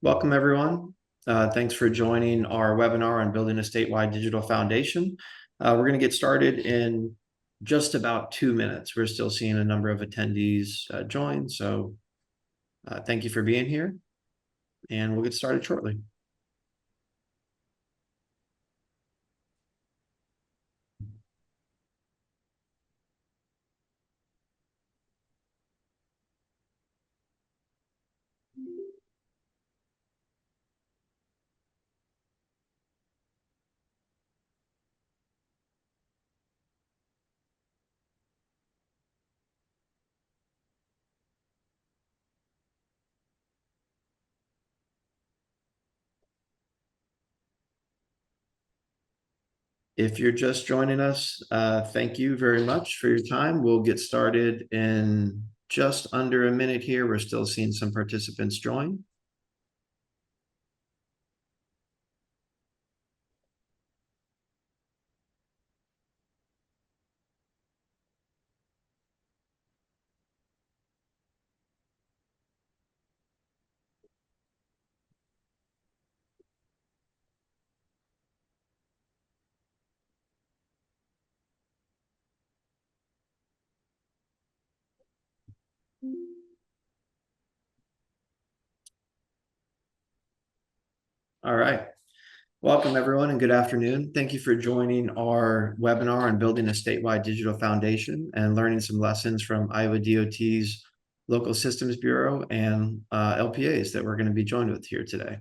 Welcome, everyone. Thanks for joining our webinar on building a statewide digital foundation. We're going to get started in just about 2 minutes. We're still seeing a number of attendees join, so thank you for being here, and we'll get started shortly. If you're just joining us, thank you very much for your time. We'll get started in just under a minute here. We're still seeing some participants join. All right. Welcome, everyone, and good afternoon. Thank you for joining our webinar on building a statewide digital foundation and learning some lessons from Iowa DOT's Local Systems Bureau and LPAs that we're going to be joined with here today.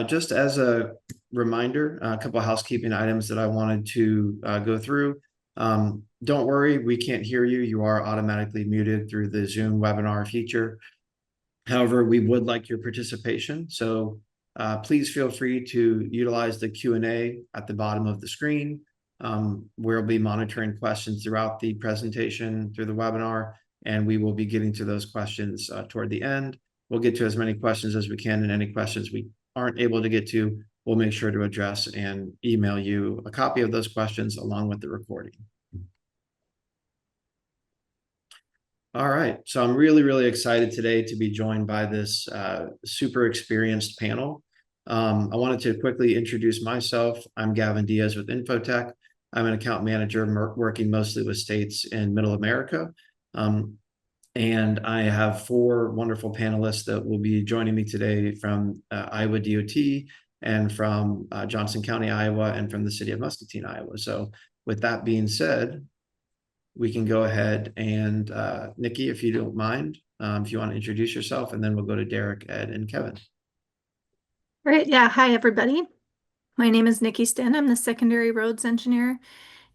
Just as a reminder, a couple of housekeeping items that I wanted to go through. Don't worry, we can't hear you. You are automatically muted through the Zoom webinar feature. However, we would like your participation. So please feel free to utilize the Q&A at the bottom of the screen. We'll be monitoring questions throughout the presentation through the webinar, and we will be getting to those questions toward the end. We'll get to as many questions as we can, and any questions we aren't able to get to, we'll make sure to address and email you a copy of those questions along with the recording. All right, so I'm really excited today to be joined by this super experienced panel. I wanted to quickly introduce myself. I'm Gavin Diaz with Infotech. I'm an account manager working mostly with states in Middle America. And I have 4 wonderful panelists that will be joining me today from Iowa DOT and from Johnson County, Iowa, and from the city of Muscatine, Iowa. So with that being said, we can go ahead and Nikki, if you don't mind, if you want to introduce yourself, and then we'll go to Derek, Ed, and Kevin. Great. Yeah. Hi, everybody. My name is Nikki Stinn. I'm the secondary roads engineer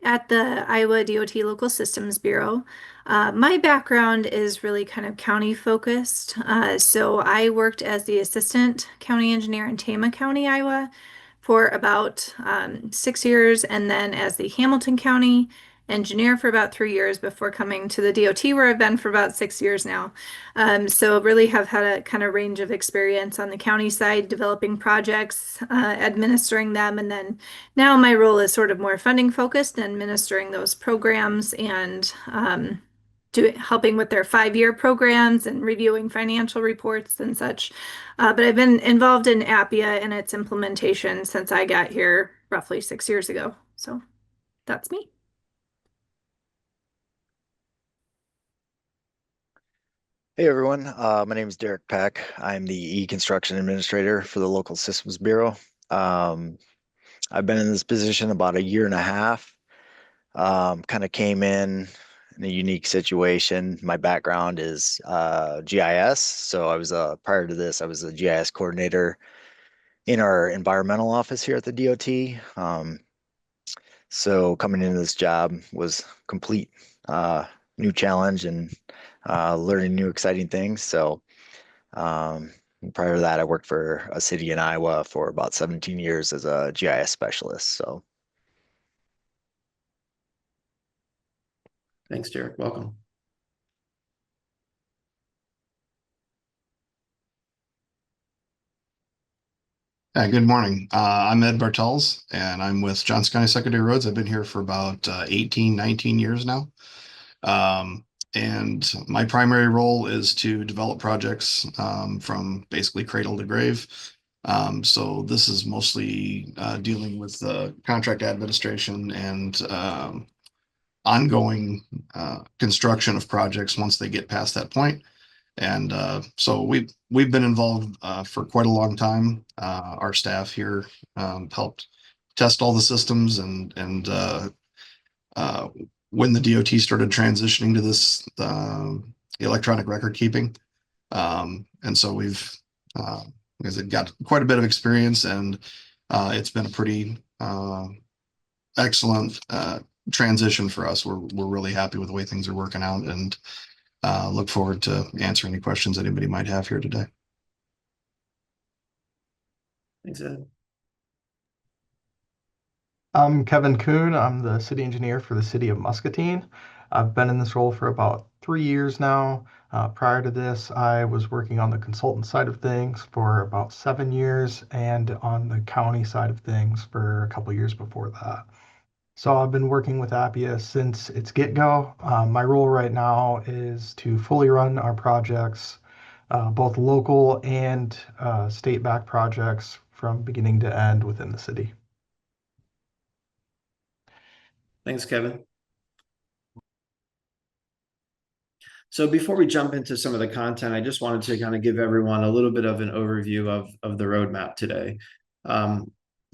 at the Iowa DOT Local Systems Bureau. My background is really kind of county focused. So I worked as the assistant county engineer in Tama County, Iowa for about 6 years, and then as the Hamilton County engineer for about 3 years before coming to the DOT, where I've been for about 6 years now. So really have had a kind of range of experience on the county side, developing projects, administering them, and then now my role is sort of more funding focused and administering those programs and helping with their 5-year programs and reviewing financial reports and such. But I've been involved in LPA and its implementation since I got here roughly 6 years ago. So that's me. Hey everyone, my name is Derek Peck. I'm the E-Construction Administrator for the Local Systems Bureau. I've been in this position about 1.5 years. Kind of came in a unique situation. My background is GIS, so I was prior to this, I was a GIS coordinator in our environmental office here at the DOT. So coming into this job was complete new challenge and learning new exciting things. So prior to that, I worked for a city in Iowa for about 17 years as a GIS specialist. So Thanks, Derek. Welcome. Good morning. I'm Ed Bartels, and I'm with Johnson County Secondary Roads. I've been here for about 18, 19 years now. Um, and my primary role is to develop projects from basically cradle to grave. So this is mostly dealing with contract administration and ongoing construction of projects once they get past that point. And so we've been involved for quite a long time. Our staff here helped test all the systems and uh, when the DOT started transitioning to this electronic record keeping. And so we've as it got quite a bit of experience, and it's been a pretty excellent transition for us. We're really happy with the way things are working out, and look forward to answering any questions anybody might have here today. Thanks, Ed. I'm Kevin Kuhn. I'm the city engineer for the city of Muscatine. I've been in this role for about 3 years now. Prior to this, I was working on the consultant side of things for about 7 years and on the county side of things for a couple years before that. So I've been working with Appia since its get-go. My role right now is to fully run our projects, both local and state-backed projects from beginning to end within the city. Thanks, Kevin. So before we jump into some of the content, I just wanted to kind of give everyone a little bit of an overview of the roadmap today.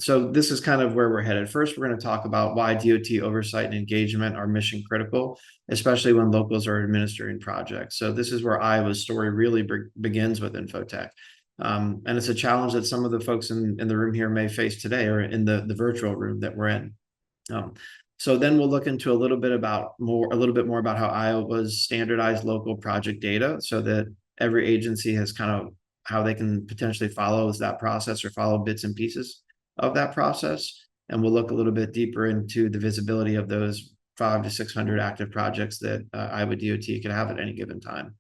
So this is kind of where we're headed. First, we're going to talk about why DOT oversight and engagement are mission critical, especially when locals are administering projects. So this is where Iowa's story really begins with Infotech. And it's a challenge that some of the folks in the room here may face today, or in the virtual room that we're in. So then we'll look into a little bit more about how Iowa's standardized local project data, so that every agency has kind of how they can potentially follow that process or follow bits and pieces of that process. And we'll look a little bit deeper into the visibility of those 500 to 600 active projects that Iowa DOT could have at any given time.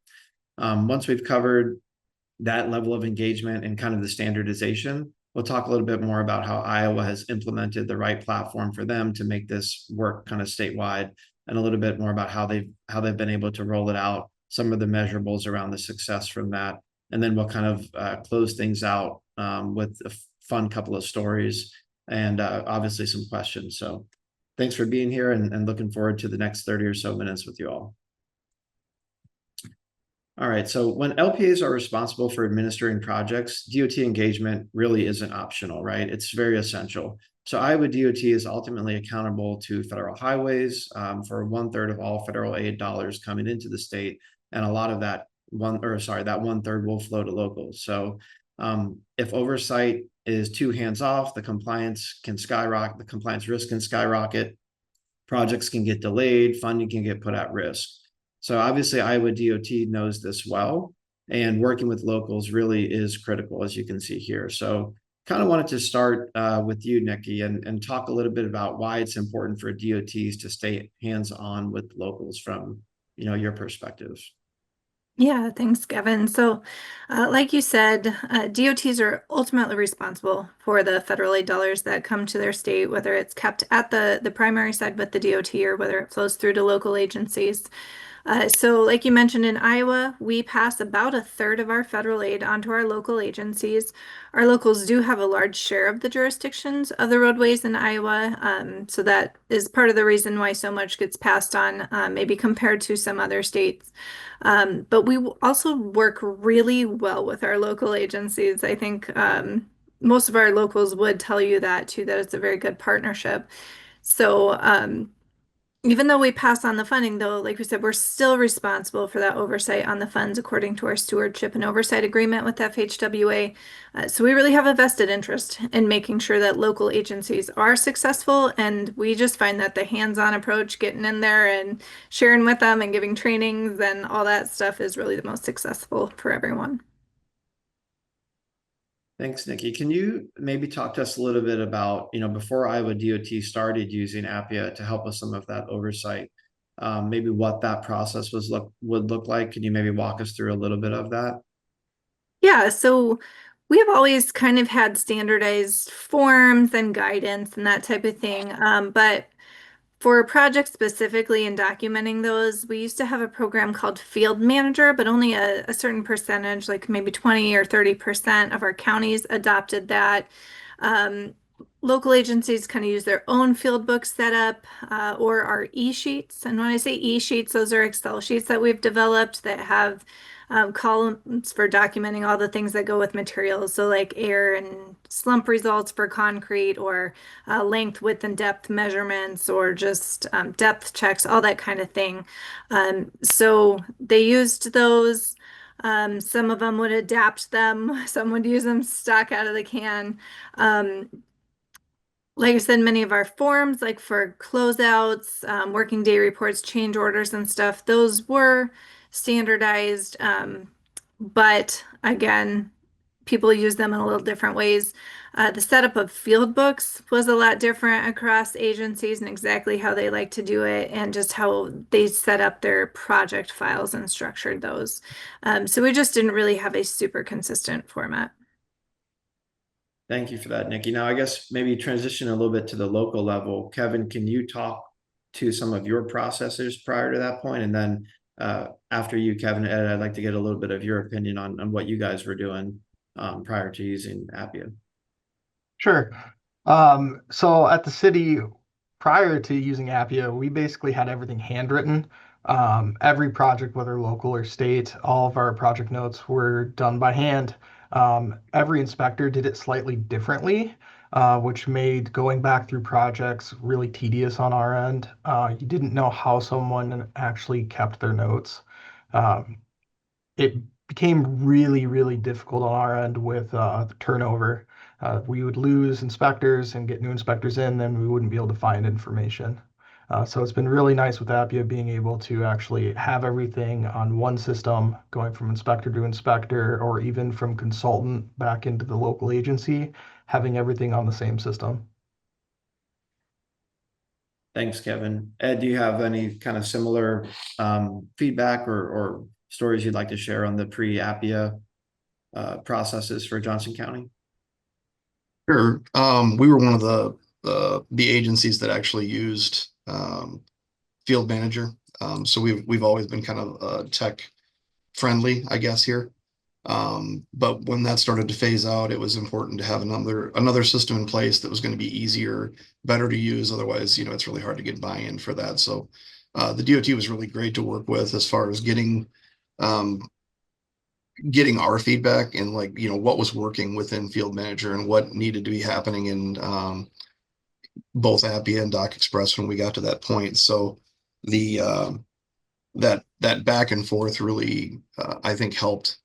Once we've covered that level of engagement and kind of the standardization, we'll talk a little bit more about how Iowa has implemented the right platform for them to make this work kind of statewide, and a little bit more about how they've been able to roll it out, some of the measurables around the success from that. And then we'll kind of close things out with a fun couple of stories and obviously some questions. So thanks for being here, and looking forward to the next 30 or so minutes with you all. All right, so when LPAs are responsible for administering projects, DOT engagement really isn't optional, right? It's very essential. So Iowa DOT is ultimately accountable to federal highways for 1/3 of all federal aid dollars coming into the state, and a lot of that that 1/3 will flow to locals. So if oversight is too hands off, the compliance risk can skyrocket, projects can get delayed, funding can get put at risk. So obviously Iowa DOT knows this well, and working with locals really is critical, as you can see here. So kind of wanted to start with you, Nikki, and talk a little bit about why it's important for DOTs to stay hands-on with locals from your perspective. Yeah, thanks, Kevin. So, like you said, DOTs are ultimately responsible for the federal aid dollars that come to their state, whether it's kept at the primary side with the DOT or whether it flows through to local agencies. So like you mentioned, in Iowa, we pass about 1/3 of our federal aid onto our local agencies. Our locals do have a large share of the jurisdictions of the roadways in Iowa. So that is part of the reason why so much gets passed on, maybe compared to some other states. But we also work really well with our local agencies. I think most of our locals would tell you that too, that it's a very good partnership. So even though we pass on the funding, though, like we said, we're still responsible for that oversight on the funds according to our stewardship and oversight agreement with FHWA. So we really have a vested interest in making sure that local agencies are successful. And we just find that the hands-on approach, getting in there and sharing with them and giving trainings and all that stuff is really the most successful for everyone. Thanks, Nikki. Can you maybe talk to us a little bit about, before Iowa DOT started using Appia to help with some of that oversight, maybe what that process would look like? Can you maybe walk us through a little bit of that? Yeah, so We have always kind of had standardized forms and guidance and that type of thing. But for projects specifically and documenting those, we used to have a program called Field Manager, but only a certain percentage, like maybe 20 or 30% of our counties adopted that. Um, Local agencies kind of use their own field book setup or our e-sheets. And when I say e-sheets, those are Excel sheets that we've developed that have columns for documenting all the things that go with materials. So like air and slump results for concrete, or length, width, and depth measurements, or just depth checks, all that kind of thing. So they used those. Some of them would adapt them. Some would use them stock out of the can. Um, like I said, many of our forms, like for closeouts, working day reports, change orders and stuff, those were standardized. But again, people use them in a little different ways. The setup of field books was a lot different across agencies and exactly how they like to do it and just how they set up their project files and structured those. So we just didn't really have a super consistent format. Thank you for that, Nikki. Now, I guess maybe transition a little bit to the local level. Kevin, can you talk to some of your processes prior to that point? And then after you, Kevin, Ed, I'd like to get a little bit of your opinion on what you guys were doing prior to using Appia. Sure. So at the city, prior to using Appia, we basically had everything handwritten. Every project, whether local or state, all of our project notes were done by hand. Every inspector did it slightly differently, which made going back through projects really tedious on our end. You didn't know how someone actually kept their notes. Um, it became really, really difficult on our end with the turnover. We would lose inspectors and get new inspectors in, then we wouldn't be able to find information. So it's been really nice with Appia being able to actually have everything on one system, going from inspector to inspector, or even from consultant back into the local agency, having everything on the same system. Thanks, Kevin. Ed, do you have any kind of similar feedback or stories you'd like to share on the pre-Appia processes for Johnson County? Sure. We were one of the agencies that actually used Field Manager. So we've always been kind of tech friendly, I guess, here. But when that started to phase out, it was important to have another system in place that was going to be easier, better to use. Otherwise, it's really hard to get buy-in for that. So the DOT was really great to work with as far as um, getting our feedback and what was working within Field Manager and what needed to be happening in both Appia and Doc Express when we got to that point. So the that back and forth really I think helped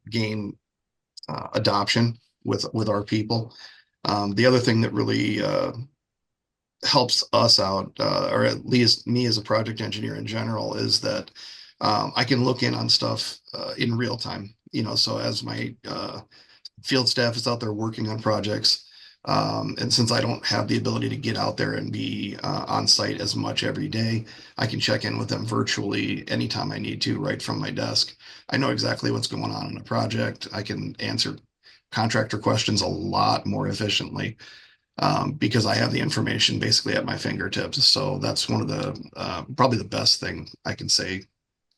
gain adoption with our people. The other thing that really helps us out, or at least me as a project engineer in general, is that I can look in on stuff in real time. So as my field staff is out there working on projects, and since I don't have the ability to get out there and be on site as much every day, I can check in with them virtually anytime I need to, right from my desk. I know exactly what's going on in a project. I can answer contractor questions a lot more efficiently because I have the information basically at my fingertips. So that's one of the probably the best thing I can say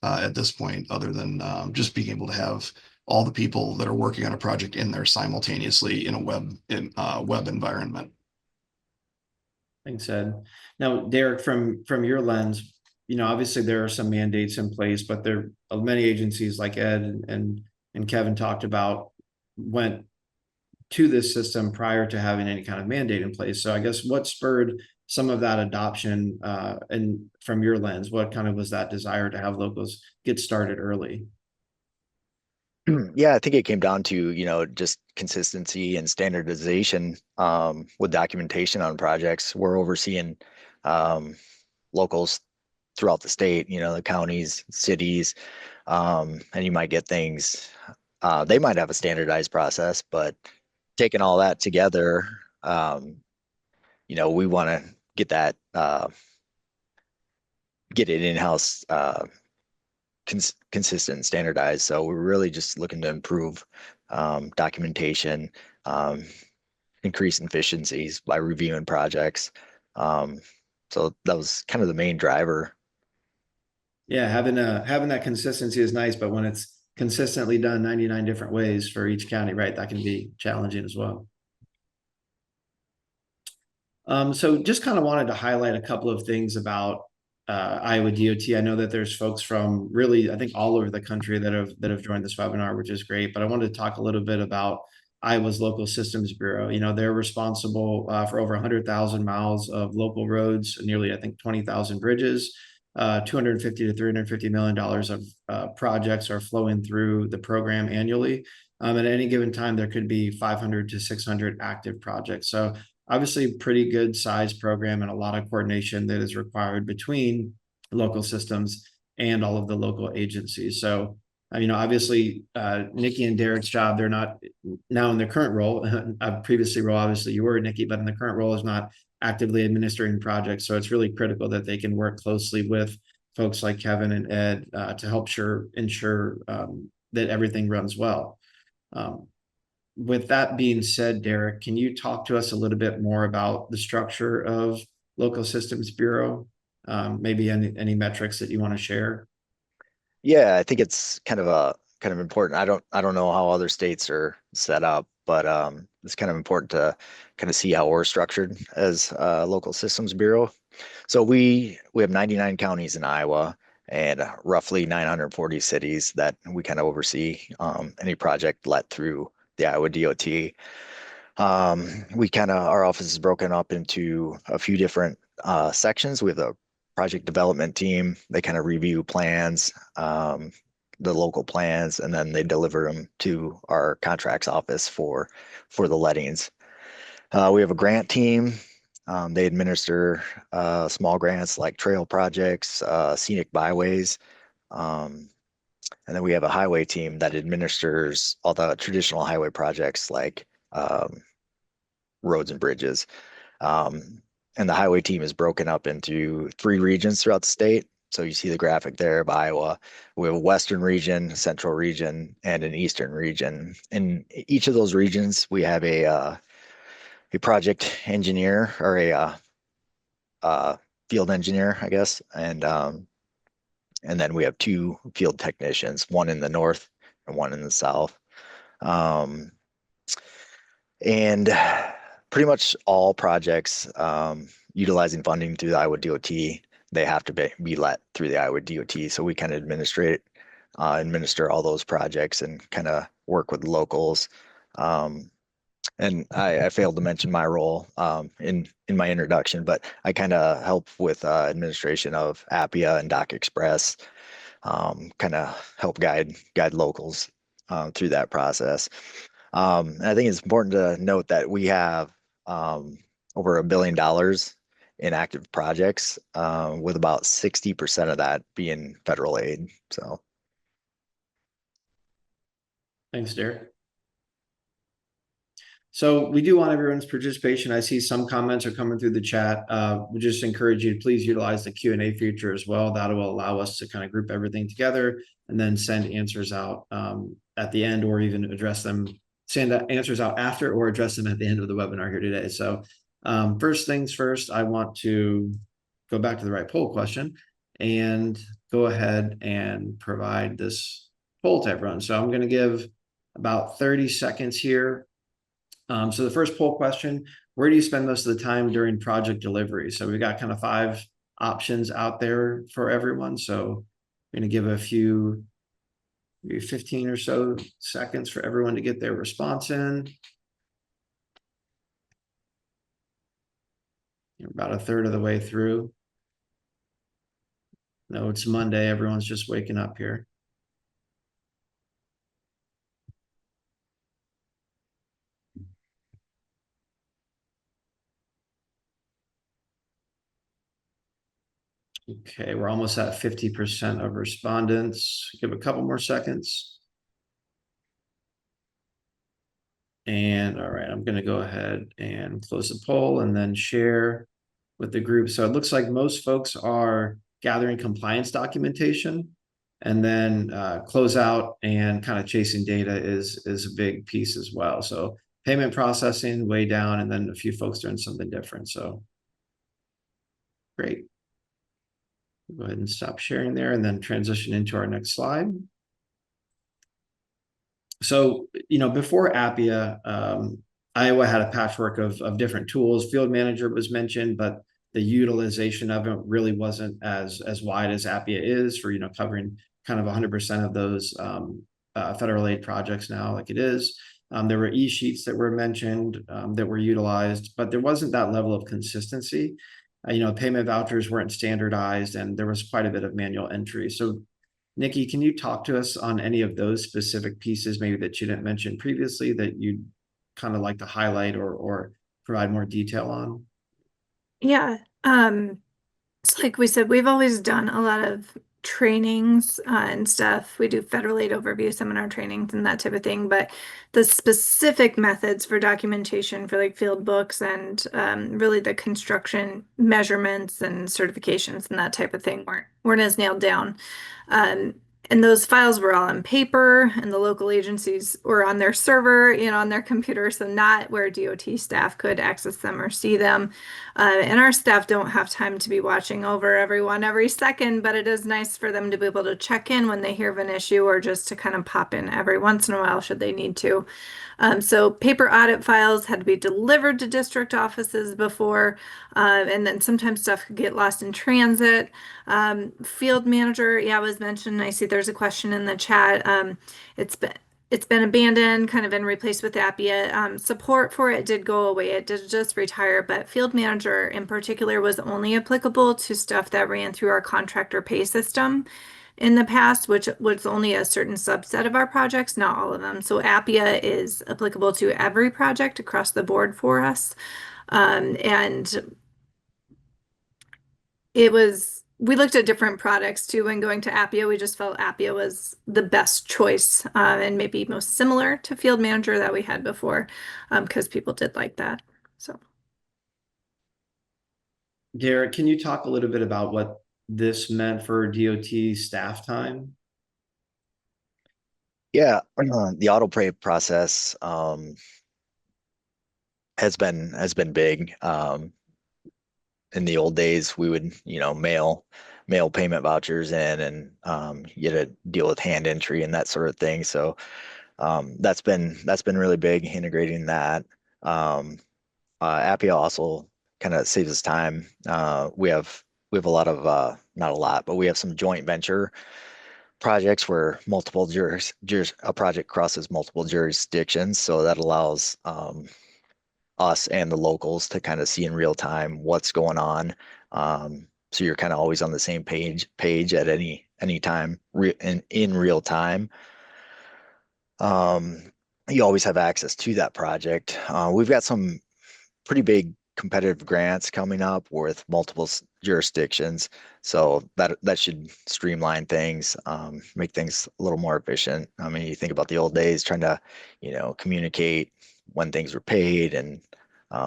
at this point, other than just being able to have all the people that are working on a project in there simultaneously in a web environment. Thanks, Ed. Now, Derek, from your lens, obviously there are some mandates in place, but there are many agencies like Ed and Kevin talked about went to this system prior to having any kind of mandate in place. So I guess what spurred some of that adoption and from your lens, what kind of was that desire to have locals get started early? Yeah, I think it came down to, just consistency and standardization with documentation on projects. We're overseeing locals throughout the state, the counties, cities, and you might get things, they might have a standardized process, but taking all that together, we want to get that, get it in-house consistent, standardized. So we're really just looking to improve documentation, increase efficiencies by reviewing projects. So that was kind of the main driver. Yeah, having that consistency is nice, but when it's consistently done 99 different ways for each county, right, that can be challenging as well. So just kind of wanted to highlight a couple of things about Iowa DOT. I know that there's folks from really, I think, all over the country that have joined this webinar, which is great. But I wanted to talk a little bit about Iowa's Local Systems Bureau. You know, they're responsible for over 100,000 miles of local roads, nearly, I think, 20,000 bridges. 250 to 350 million dollars of projects are flowing through the program annually. At any given time, there could be 500 to 600 active projects. So obviously pretty good size program and a lot of coordination that is required between local systems and all of the local agencies. So, you know, obviously Nikki and Derek's job, they're not now in their current role, previously role, obviously you were Nikki, but in the current role is not actively administering projects. So it's really critical that they can work closely with folks like Kevin and Ed to help ensure that everything runs well. With that being said, Derek, can you talk to us a little bit more about the structure of Local Systems Bureau? Maybe any metrics that you want to share? Yeah, I think it's kind of important. I don't know how other states are set up, but it's kind of important to kind of see how we're structured as a Local Systems Bureau. So we have 99 counties in Iowa and roughly 940 cities that we kind of oversee any project let through the Iowa DOT. Our office is broken up into a few different sections. We have a project development team. They kind of review plans, the local plans, and then they deliver them to our contracts office for the lettings. We have a grant team. They administer small grants like trail projects, scenic byways. And then we have a highway team that administers all the traditional highway projects like roads and bridges. And the highway team is broken up into 3 regions throughout the state. So you see the graphic there of Iowa. We have a western region, central region, and an eastern region. In each of those regions, we have a project engineer or a field engineer, I guess, and then we have 2 field technicians, one in the north and one in the south. And pretty much all projects utilizing funding through the Iowa DOT, they have to be let through the Iowa DOT. So we kind of administer all those projects and kind of work with locals. And I failed to mention my role in my introduction, but I kind of help with administration of LPA and Doc Express, kind of help guide locals through that process. And I think it's important to note that we have over $1 billion in active projects, with about 60% of that being federal aid. So, Thanks, Derek. So we do want everyone's participation. I see some comments are coming through the chat. We just encourage you to please utilize the Q&A feature as well. That will allow us to kind of group everything together and then send answers out at the end, or even send answers out after, or address them at the end of the webinar here today. So first things first, I want to go back to the right poll question and go ahead and provide this poll to everyone. So I'm going to give about 30 seconds here. So the first poll question, where do you spend most of the time during project delivery? So we've got kind of 5 options out there for everyone. So I'm going to give a few, maybe 15 or so seconds for everyone to get their response in. You're about a third of the way through. No, it's Monday. Everyone's just waking up here. Okay, we're almost at 50% of respondents. Give a couple more seconds. And all right, I'm going to go ahead and close the poll and then share with the group. So it looks like most folks are gathering compliance documentation And then closeout and kind of chasing data is a big piece as well. So payment processing way down, and then a few folks doing something different. So great. Go ahead and stop sharing there and then transition into our next slide. So, before Appia, Iowa had a patchwork of different tools. Field manager was mentioned, but the utilization of it really wasn't as wide as Appia is for, covering kind of 100% of those federal aid projects now, like it is. There were e-sheets that were mentioned that were utilized, but there wasn't that level of consistency. Payment vouchers weren't standardized, and there was quite a bit of manual entry. So Nikki, can you talk to us on any of those specific pieces, maybe that you didn't mention previously, that you'd kind of like to highlight or provide more detail on? Yeah. So like we said, we've always done a lot of trainings and stuff. We do federal aid overview seminar trainings and that type of thing, but the specific methods for documentation for like field books and really the construction measurements and certifications and that type of thing weren't as nailed down. Um, and those files were all on paper, and the local agencies were on their server, on their computer, so not where DOT staff could access them or see them. And our staff don't have time to be watching over everyone every second, but it is nice for them to be able to check in when they hear of an issue or just to kind of pop in every once in a while should they need to. So paper audit files had to be delivered to district offices before, and then sometimes stuff could get lost in transit. Field manager, yeah, was mentioned. I see there's a question in the chat. It's been it's been abandoned, kind of been replaced with Appia. Support for it did go away. It did just retire, but field manager in particular was only applicable to stuff that ran through our contractor pay system in the past, which was only a certain subset of our projects, not all of them. So Appia is applicable to every project across the board for us. And we looked at different products too when going to Appia. We just felt Appia was the best choice and maybe most similar to Field Manager that we had before because people did like that. So. Derek, can you talk a little bit about what this meant for DOT staff time? Yeah, the auto pay process has been big. In the old days, we would, mail payment vouchers in, and you had to deal with hand entry and that sort of thing. So that's been really big, integrating that. Appia also kind of saves us time. We have a lot of not a lot, but we have some joint venture projects where a project crosses multiple jurisdictions, so that allows us and the locals to kind of see in real time what's going on. So you're kind of always on the same page at any time in real time. You always have access to that project. We've got some pretty big competitive grants coming up with multiple jurisdictions, so that should streamline things, make things a little more efficient. I mean, you think about the old days trying to, communicate when things were paid, and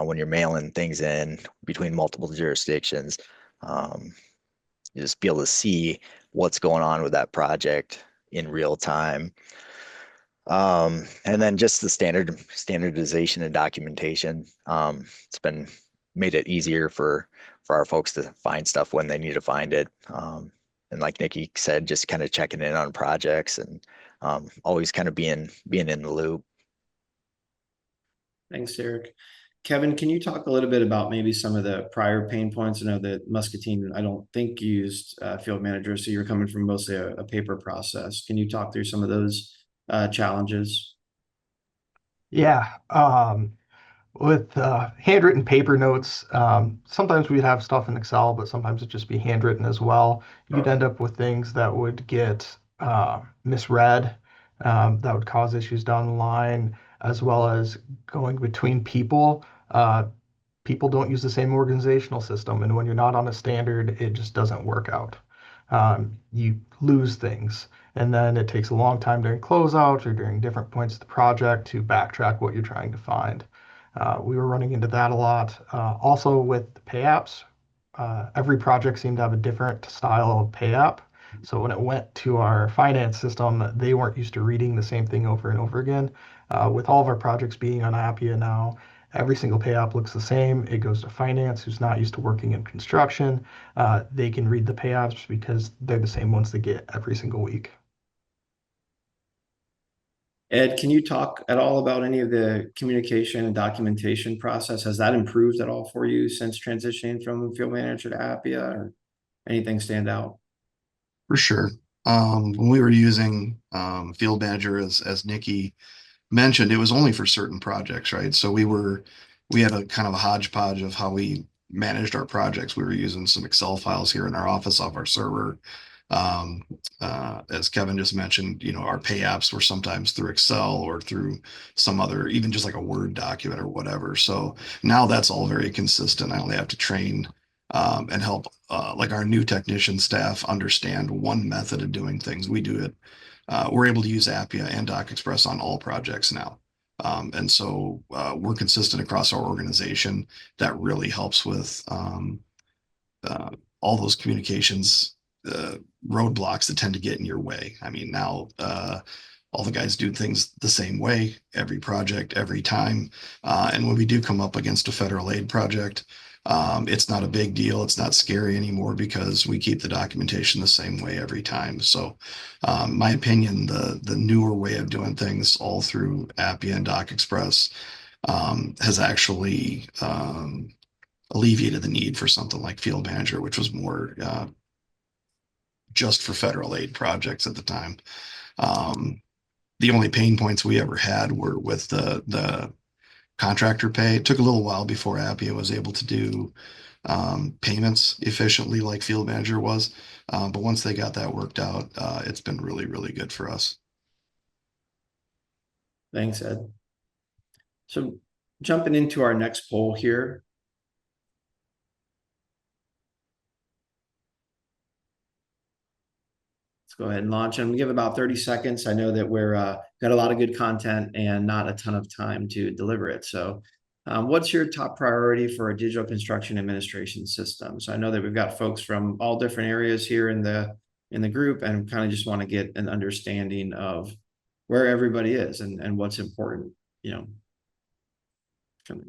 when you're mailing things in between multiple jurisdictions, you just be able to see what's going on with that project in real time. And then just the standardization and documentation. It's been made it easier for our folks to find stuff when they need to find it. And like Nikki said, just kind of checking in on projects and always kind of being in the loop. Thanks, Derek. Kevin, can you talk a little bit about maybe some of the prior pain points? I know that Muscatine, I don't think used field managers, so you're coming from mostly a paper process. Can you talk through some of those challenges? Yeah. With handwritten paper notes, sometimes we'd have stuff in Excel, but sometimes it'd just be handwritten as well. You'd end up with things that would get misread, that would cause issues down the line, as well as going between people. People don't use the same organizational system, and when you're not on a standard, it just doesn't work out. You lose things, and then it takes a long time during closeout or during different points of the project to backtrack what you're trying to find. We were running into that a lot. Also with the pay apps, every project seemed to have a different style of pay app. So when it went to our finance system, they weren't used to reading the same thing over and over again. With all of our projects being on Appia now, every single pay app looks the same. It goes to finance, who's not used to working in construction. They can read the pay apps because they're the same ones they get every single week. Ed, can you talk at all about any of the communication and documentation process? Has that improved at all for you since transitioning from field manager to Appia, or anything stand out? For sure. When we were using Field Manager, as Nikki mentioned, it was only for certain projects, right? So we had a kind of a hodgepodge of how we managed our projects. We were using some Excel files here in our office off our server. As Kevin just mentioned, our pay apps were sometimes through Excel or through some other, even just like a Word document or whatever. So now that's all very consistent. I only have to train and help like our new technician staff understand one method of doing things. We do it. We're able to use Appia and Doc Express on all projects now. And so we're consistent across our organization. That really helps with all those communications roadblocks that tend to get in your way. I mean, now all the guys do things the same way every project, every time. And when we do come up against a federal aid project, it's not a big deal. It's not scary anymore because we keep the documentation the same way every time. So, my opinion, the newer way of doing things all through Appia and Doc Express has actually alleviated the need for something like Field Manager, which was more just for federal aid projects at the time. The only pain points we ever had were with the contractor pay. It took a little while before Appia was able to do payments efficiently like Field Manager was. But once they got that worked out, it's been really, really good for us. Thanks, Ed. So jumping into our next poll here. Let's go ahead and launch them. Give about 30 seconds. I know that we're got a lot of good content and not a ton of time to deliver it. So what's your top priority for a digital construction administration system? So I know that we've got folks from all different areas here in the group, and kind of just want to get an understanding of where everybody is and what's important,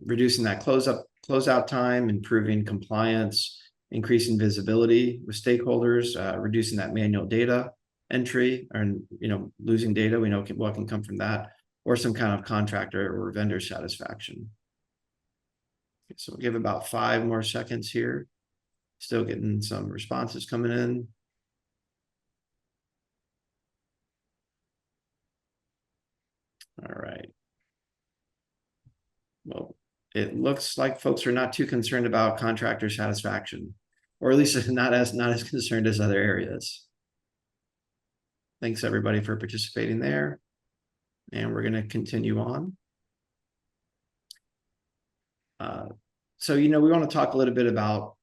reducing that closeout time, improving compliance, increasing visibility with stakeholders, reducing that manual data entry, and losing data. We know what can come from that, or some kind of contractor or vendor satisfaction. So we'll give about 5 more seconds here. Still getting some responses coming in. All right. Well, it looks like folks are not too concerned about contractor satisfaction, or at least not as concerned as other areas. Thanks everybody for participating there. And we're going to continue on. So, we want to talk a little bit about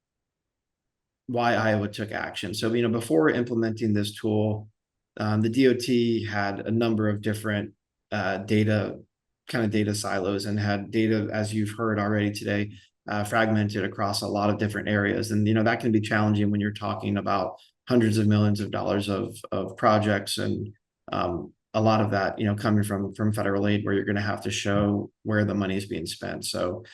why Iowa took action. So, before implementing this tool, the DOT had a number of different data silos, and had data, as you've heard already today, fragmented across a lot of different areas. And, that can be challenging when you're talking about hundreds of millions of dollars of projects, and a lot of that, coming from federal aid, where you're going to have to show where the money is being spent. So,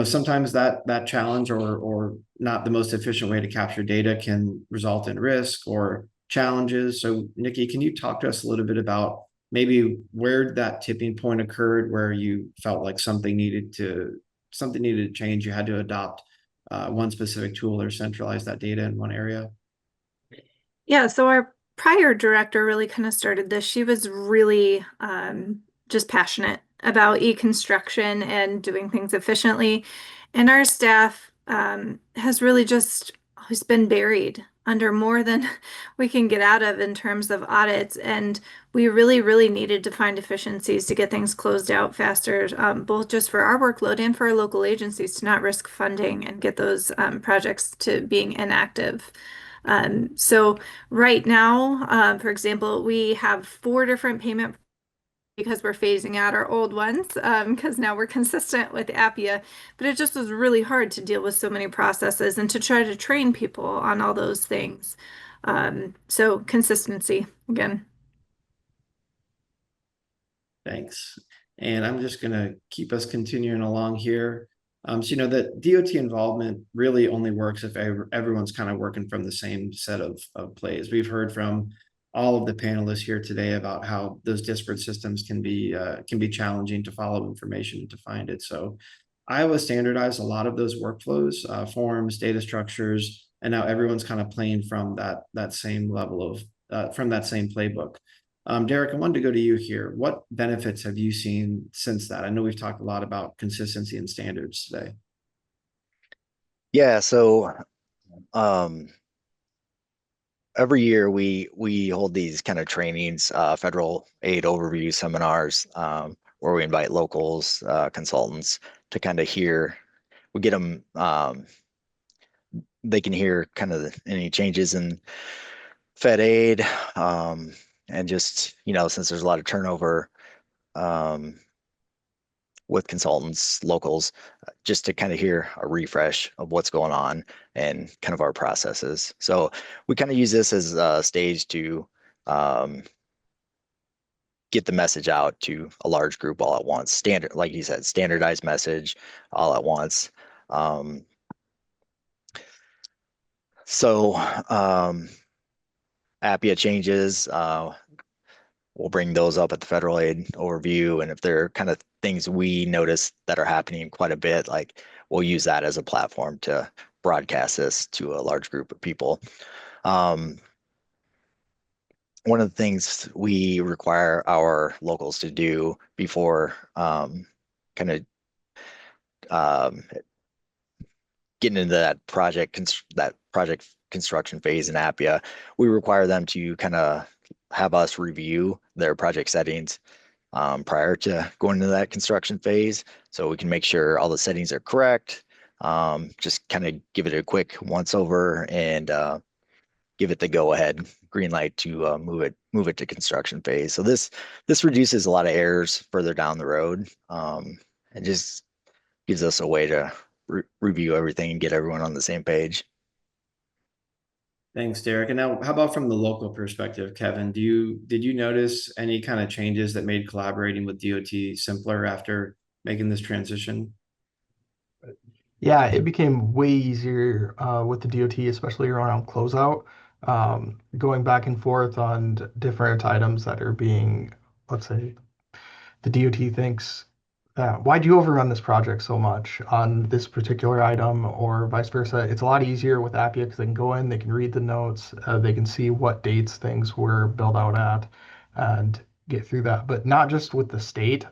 sometimes that challenge, or not the most efficient way to capture data, can result in risk or challenges. So, Nikki, can you talk to us a little bit about maybe where that tipping point occurred, where you felt like something needed to change? You had to adopt one specific tool or centralize that data in one area? Yeah, so our prior director really kind of started this. She was really just passionate about e-construction and doing things efficiently. And our staff has really just always been buried under more than we can get out of in terms of audits. And we really, really needed to find efficiencies to get things closed out faster, both just for our workload and for our local agencies, to not risk funding and get those projects to being inactive. So right now, for example, we have 4 different payment, because we're phasing out our old ones, because now we're consistent with Appia. But it just was really hard to deal with so many processes and to try to train people on all those things. So consistency again. Thanks. And I'm just going to keep us continuing along here. So, that DOT involvement really only works if everyone's kind of working from the same set of plays. We've heard from all of the panelists here today about how those disparate systems can be challenging to follow information and to find it. So Iowa standardized a lot of those workflows, forms, data structures, and now everyone's kind of playing from that same level of from that same playbook. Derek, I wanted to go to you here. What benefits have you seen since that? I know we've talked a lot about consistency and standards today. Yeah, so every year we hold these kind of trainings, federal aid overview seminars, where we invite locals, consultants to kind of hear. We get them. They can hear kind of any changes in Fed aid, and just since there's a lot of turnover um, with consultants, locals, just to kind of hear a refresh of what's going on and kind of our processes. So we kind of use this as a stage to um, get the message out to a large group all at once. Standard, like you said, standardized message all at once. Um, so APIA changes, we'll bring those up at the federal aid overview. And if there are kind of things we notice that are happening quite a bit, like we'll use that as a platform to broadcast this to a large group of people. One of the things we require our locals to do before kind of getting into that project construction phase in APIA, we require them to kind of have us review their project settings prior to going into that construction phase, so we can make sure all the settings are correct. Just kind of give it a quick once over and give it the go ahead green light to move it to construction phase. So this reduces a lot of errors further down the road, and just gives us a way to review everything and get everyone on the same page. Thanks, Derek. And now, how about from the local perspective, Kevin? Did you notice any kind of changes that made collaborating with DOT simpler after making this transition? Yeah, it became way easier with the DOT, especially around closeout, going back and forth on different items that are being, let's say, the DOT thinks, why'd you overrun this project so much on this particular item, or vice versa. It's a lot easier with Appia because they can go in, they can read the notes, they can see what dates things were built out at, and get through that. But not just with the state.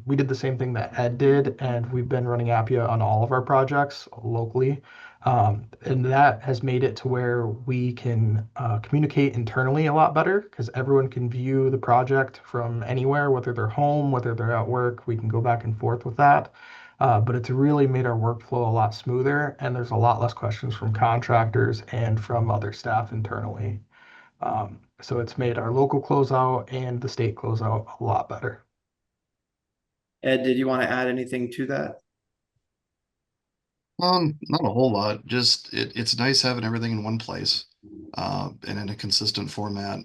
We did the same thing that Ed did, and we've been running Appia on all of our projects locally. And that has made it to where we can communicate internally a lot better because everyone can view the project from anywhere, whether they're home, whether they're at work. We can go back and forth with that. But it's really made our workflow a lot smoother, and there's a lot less questions from contractors and from other staff internally. So it's made our local closeout and the state closeout a lot better. Ed, did you want to add anything to that? Not a whole lot. Just it's nice having everything in one place, and in a consistent format.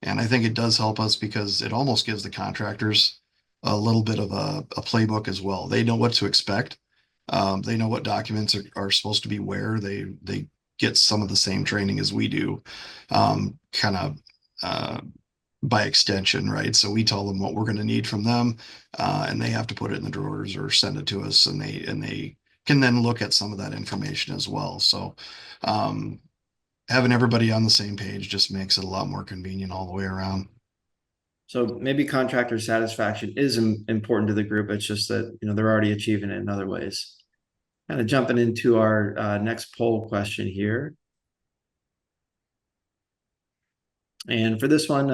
And I think it does help us because it almost gives the contractors a little bit of a playbook as well. They know what to expect. They know what documents are supposed to be where. They get some of the same training as we do, kind of by extension, right? So we tell them what we're going to need from them, and they have to put it in the drawers or send it to us, and they can then look at some of that information as well. So having everybody on the same page just makes it a lot more convenient all the way around. So maybe contractor satisfaction is important to the group. It's just that, they're already achieving it in other ways. Kind of jumping into our next poll question here. And for this one,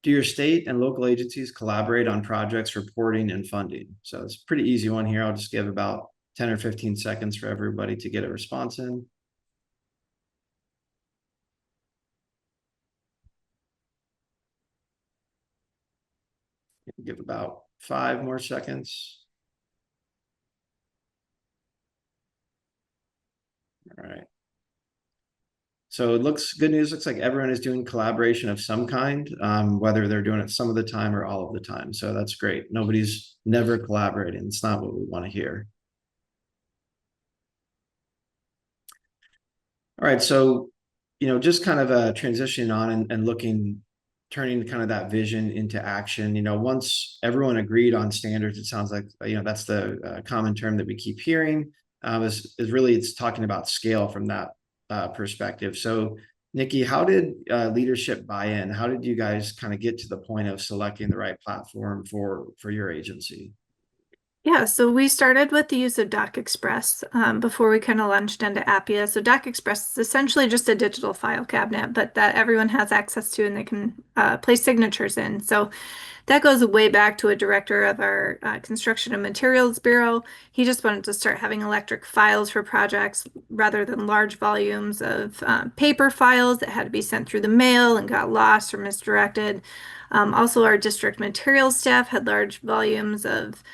do your state and local agencies collaborate on projects, reporting, and funding? So it's a pretty easy one here. I'll just give about 10 or 15 seconds for everybody to get a response in. Give about 5 more seconds. All right. So it looks good news. Looks like everyone is doing collaboration of some kind, whether they're doing it some of the time or all of the time. So that's great. Nobody's never collaborating. It's not what we want to hear. All right. So, just kind of transitioning on and looking, turning kind of that vision into action. Once everyone agreed on standards, it sounds like, that's the common term that we keep hearing. Is really it's talking about scale from that perspective. So, Nikki, how did leadership buy in? How did you guys kind of get to the point of selecting the right platform for your agency? Yeah, so we started with the use of Doc Express before we kind of launched into Appia. So Doc Express is essentially just a digital file cabinet, but that everyone has access to and they can place signatures in. So that goes way back to a director of our Construction and Materials Bureau. He just wanted to start having electric files for projects rather than large volumes of paper files that had to be sent through the mail and got lost or misdirected. Also, our district materials staff had large volumes of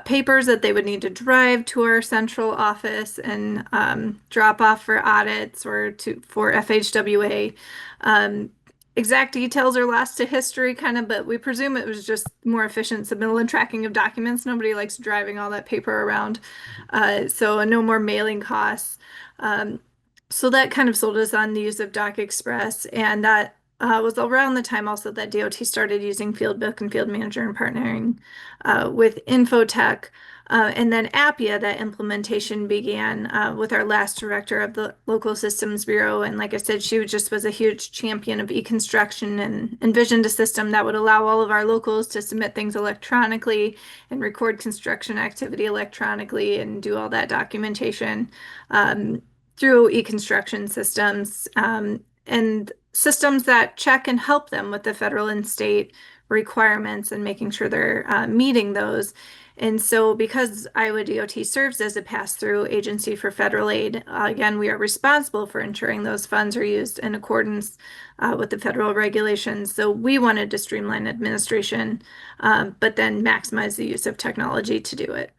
papers that they would need to drive to our central office and drop off for audits or for FHWA. Exact details are lost to history, kind of, but we presume it was just more efficient submittal and tracking of documents. Nobody likes driving all that paper around, so no more mailing costs. So that kind of sold us on the use of Doc Express, and that was around the time also that DOT started using Fieldbook and Field Manager and partnering with Infotech. And then Appia, that implementation began with our last director of the Local Systems Bureau. And like I said, she just was a huge champion of e-construction and envisioned a system that would allow all of our locals to submit things electronically and record construction activity electronically and do all that documentation through e-construction systems and systems that check and help them with the federal and state requirements and making sure they're meeting those. And so, because Iowa DOT serves as a pass-through agency for federal aid, again, we are responsible for ensuring those funds are used in accordance with the federal regulations. So, we wanted to streamline administration, but then maximize the use of technology to do it.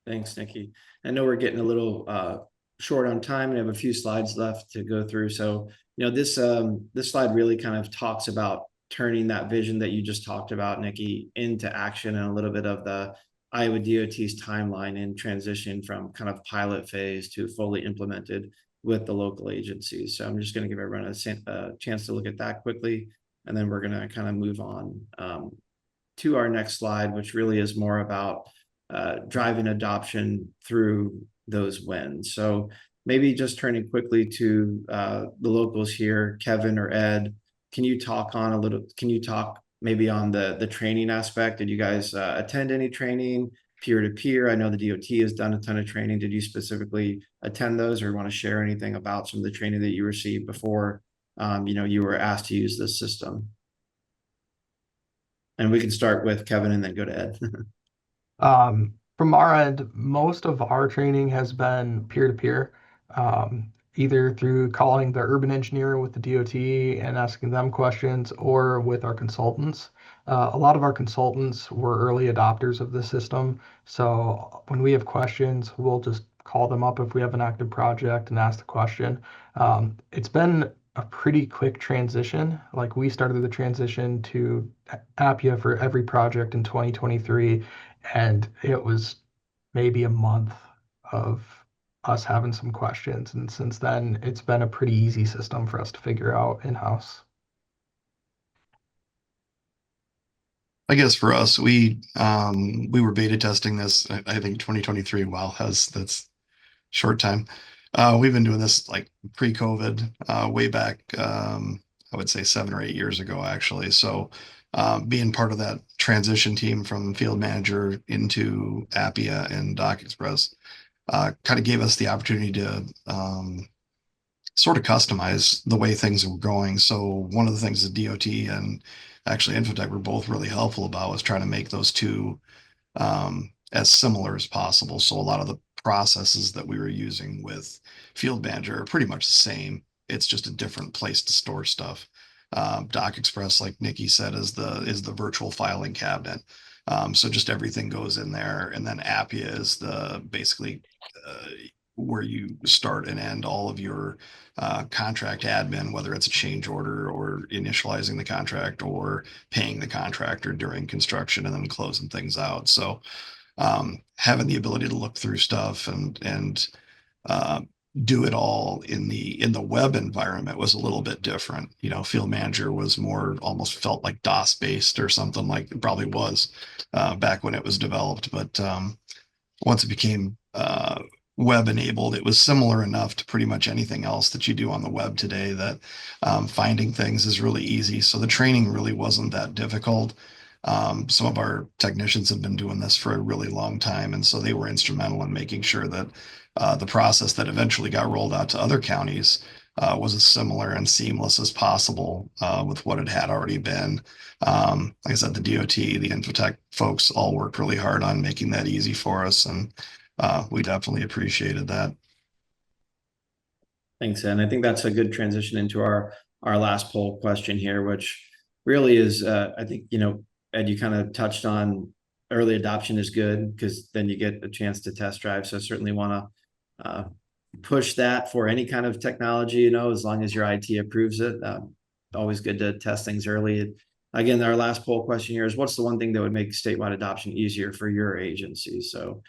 Thanks, Nikki. I know we're getting a little short on time and have a few slides left to go through. So, this slide really kind of talks about turning that vision that you just talked about, Nikki, into action and a little bit of the Iowa DOT's timeline in transition from kind of pilot phase to fully implemented with the local agencies. So I'm just going to give everyone a chance to look at that quickly, and then we're going to kind of move on to our next slide, which really is more about driving adoption through those wins. So maybe just turning quickly to the locals here, Kevin or Ed, can you talk maybe on the training aspect? Did you guys attend any training peer-to-peer? I know the DOT has done a ton of training. Did you specifically attend those or want to share anything about some of the training that you received before you were asked to use this system? And we can start with Kevin and then go to Ed. From our end, most of our training has been peer-to-peer, either through calling the urban engineer with the DOT and asking them questions or with our consultants. A lot of our consultants were early adopters of the system. So when we have questions, we'll just call them up if we have an active project and ask the question. It's been a pretty quick transition. Like we started the transition to Appia for every project in 2023. And it was maybe a month of us having some questions. And since then, it's been a pretty easy system for us to figure out in-house. I guess for us, we were beta testing this, I think 2023. Wow, that's short time. We've been doing this like pre-COVID, way back, I would say 7 or 8 years ago, actually. So being part of that transition team from Field Manager into Appia and Doc Express kind of gave us the opportunity to sort of customize the way things were going. So one of the things that DOT and actually Infotech were both really helpful about was trying to make those two as similar as possible. So a lot of the processes that we were using with Field Manager are pretty much the same. It's just a different place to store stuff. Doc Express, like Nikki said, is the virtual filing cabinet. So just everything goes in there, and then Appia is the basically where you start and end all of your contract admin, whether it's a change order or initializing the contract or paying the contractor during construction and then closing things out. So having the ability to look through stuff and uh, do it all in the web environment was a little bit different. You know, Field Manager was more almost felt like DOS based or something, like it probably was back when it was developed. But once it became web enabled, it was similar enough to pretty much anything else that you do on the web today that finding things is really easy. So the training really wasn't that difficult. Some of our technicians have been doing this for a really long time, and so they were instrumental in making sure that the process that eventually got rolled out to other counties was as similar and seamless as possible with what it had already been. Like I said, the DOT, the Infotech folks all worked really hard on making that easy for us, and we definitely appreciated that. Thanks, and I think that's a good transition into our last poll question here, which really is, I think, Ed, you kind of touched on early adoption is good because then you get a chance to test drive. So I certainly want to push that for any kind of technology, as long as your IT approves it. Always good to test things early. Again, our last poll question here is, what's the one thing that would make statewide adoption easier for your agency? So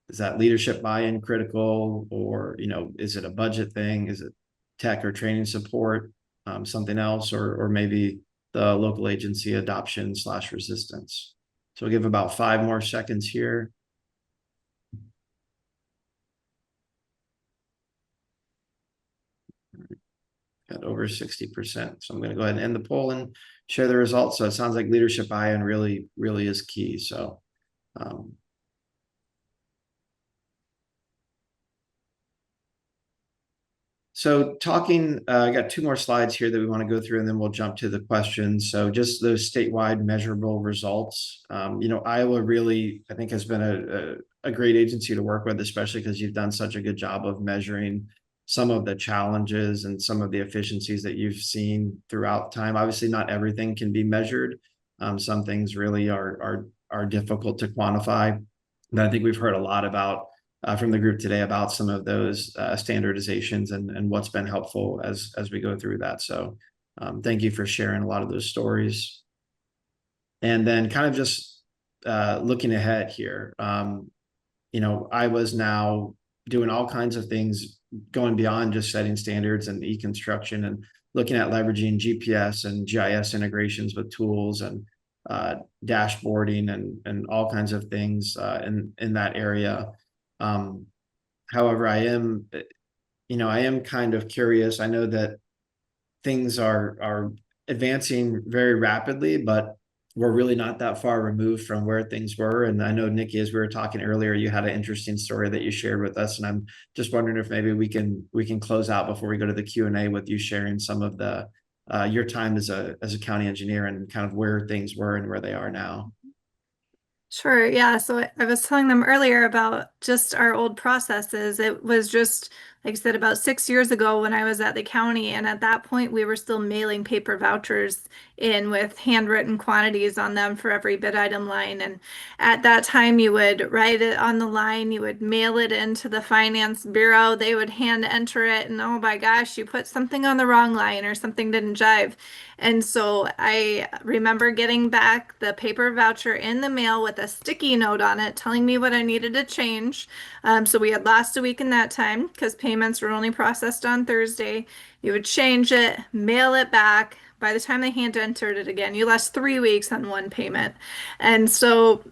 is that leadership buy-in critical, or, is it a budget thing? Is it tech or training support, something else, or maybe the local agency adoption / resistance? So we'll give about 5 more seconds here. Got over 60%. So I'm going to go ahead and end the poll and share the results. So it sounds like leadership buy-in really, really is key. So talking, I got 2 more slides here that we want to go through, and then we'll jump to the questions. So just those statewide measurable results. Iowa really, I think, has been a great agency to work with, especially because you've done such a good job of measuring some of the challenges and some of the efficiencies that you've seen throughout time. Obviously, not everything can be measured. Some things really are difficult to quantify. But I think we've heard a lot about from the group today about some of those standardizations and what's been helpful as we go through that. So thank you for sharing a lot of those stories. And then kind of just looking ahead here, I was now doing all kinds of things going beyond just setting standards and e-construction, and looking at leveraging GPS and GIS integrations with tools and dashboarding and all kinds of things in that area. However, I am kind of curious. I know that things are advancing very rapidly, but we're really not that far removed from where things were. And I know, Nikki, as we were talking earlier, you had an interesting story that you shared with us, and I'm just wondering if maybe we can close out before we go to the Q&A with you sharing some of the your time as a county engineer and kind of where things were and where they are now. Sure, yeah. So I was telling them earlier about just our old processes. It was just, like I said, about 6 years ago when I was at the county, and at that point we were still mailing paper vouchers in with handwritten quantities on them for every bid item line. And at that time you would write it on the line, you would mail it into the finance bureau, they would hand enter it, and oh my gosh, you put something on the wrong line or something didn't jive. And so I remember getting back the paper voucher in the mail with a sticky note on it telling me what I needed to change. So we had lost a week in that time because payments were only processed on Thursday. You would change it, mail it back. By the time they hand entered it again, you lost 3 weeks on one payment. And so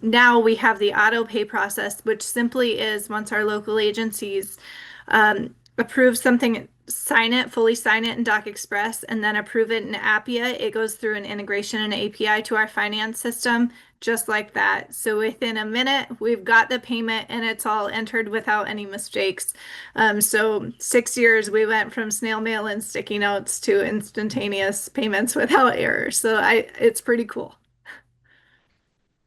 now we have the auto pay process, which simply is once our local agencies approve something, fully sign it in Doc Express, and then approve it in Appia, it goes through an integration and API to our finance system, just like that. So within a minute, we've got the payment and it's all entered without any mistakes. So 6 years, we went from snail mail and sticky notes to instantaneous payments without error. So it's pretty cool.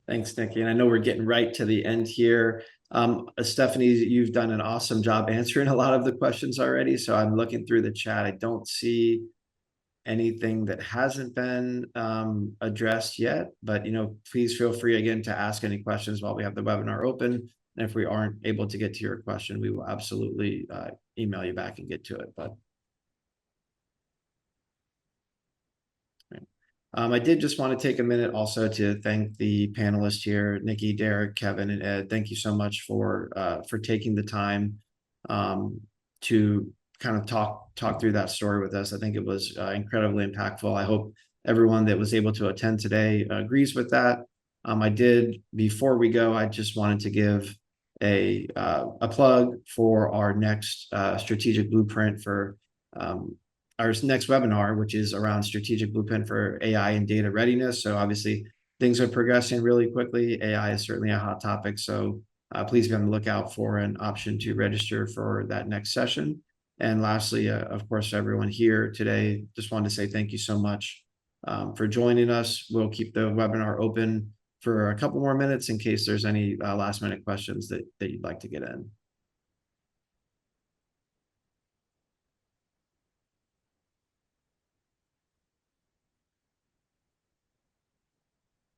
Thanks, Nikki. And I know we're getting right to the end here. Stephanie, you've done an awesome job answering a lot of the questions already. So I'm looking through the chat. I don't see anything that hasn't been addressed yet, but please feel free again to ask any questions while we have the webinar open. And if we aren't able to get to your question, we will absolutely email you back and get to it. But I did just want to take a minute also to thank the panelists here, Nikki, Derek, Kevin, and Ed. Thank you so much for taking the time to kind of talk through that story with us. I think it was incredibly impactful. I hope everyone that was able to attend today agrees with that. I did, before we go, I just wanted to give a plug for our next strategic blueprint for our next webinar, which is around strategic blueprint for AI and data readiness. So obviously things are progressing really quickly. AI is certainly a hot topic. So please be on the lookout for an option to register for that next session. And lastly, of course, everyone here today, just wanted to say thank you so much for joining us. We'll keep the webinar open for a couple more minutes in case there's any last minute questions that you'd like to get in.